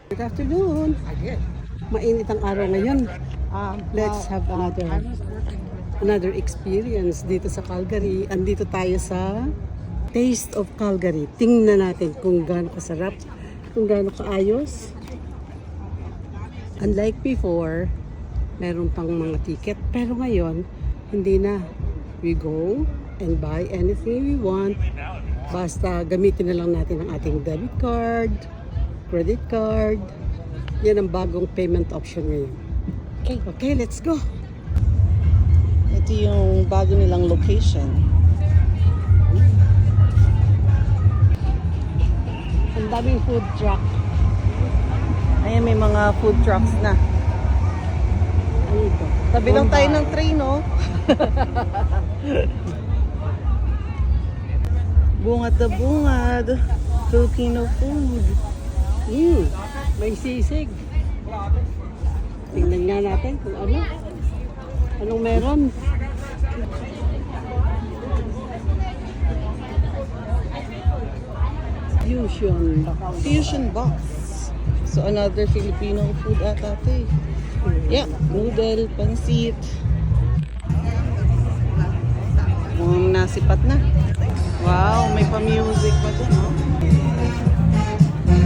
Good afternoon. Mainit ang araw ngayon. Let's have another experience dito sa Calgary. Andito tayo sa Taste of Calgary. Tingnan natin kung gaano kasarap, kung gaano kaayos. Unlike before, meron pang mga ticket. Pero ngayon, hindi na. We go and buy anything we want. Basta gamitin na lang natin ang ating debit card, credit card. Yan ang bagong payment option ngayon. Okay, let's go. Ito yung bago nilang location. Ang daming food truck. Ayan, may mga food trucks na. Ano ito? Tabi lang tayo ng train, no? Bungad na bungad. Filipino food. May sisig. Tingnan nga natin kung ano. Anong meron? Fusion box. So another Filipino food ata ito eh. Yeah, noodle, pansit. Mukhang nasipat na. Wow, may pa-music pa dun, no?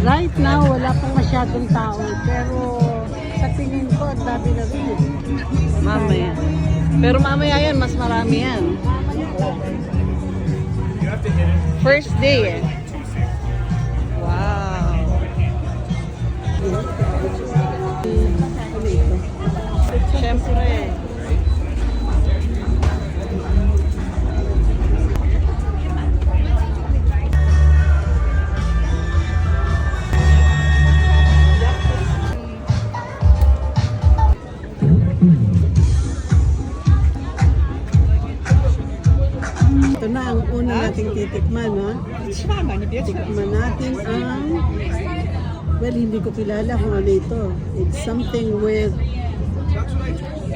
Right now, wala pang masyadong tao. Pero sa tingin ko, ang dami na rin. Mamaya. Pero mamaya yan, mas marami yan. First day eh. Wow. Ano ito? Siyempre. Ito na ang una nating titikman, ha? Tikman natin ang... Well, hindi ko kilala kung ano ito. It's something with...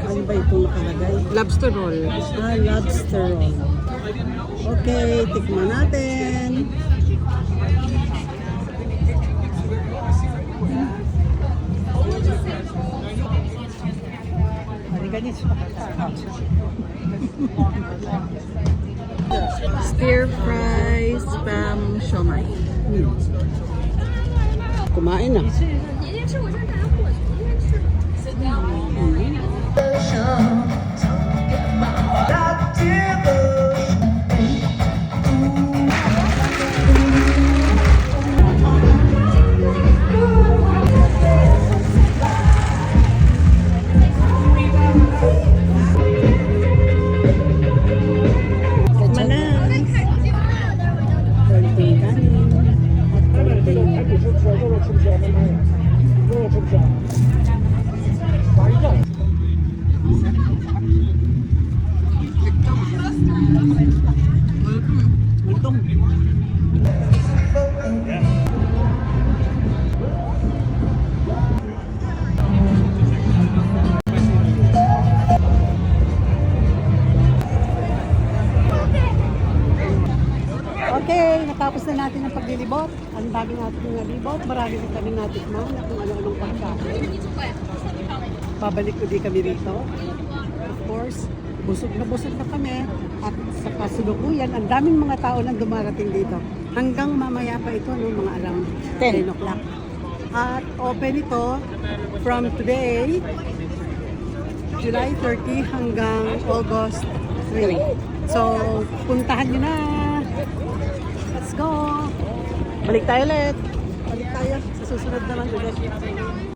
Ano ba itong nakalagay? Lobster roll. Lobster roll. Okay, tikman natin. Stir fry spam siomai. Kumain na. 你先吃，我先拿火，你先吃。 Konting kanin at konting Itong. Okay, natapos na natin ang paglilibot. Ang dami natin nalibot. Marami na kami natikman na kung ano-anong pagkain. Babalik ko di kami rito. Of course, busog na kami. At sa kasalukuyan, ang daming mga tao na dumarating dito. Hanggang mamaya pa ito, no, mga around 10 o'clock. At open ito from today, July 30 hanggang August 3. So, puntahan nyo na! Let's go! Balik tayo ulit. Balik tayo sa susunod naman ulit.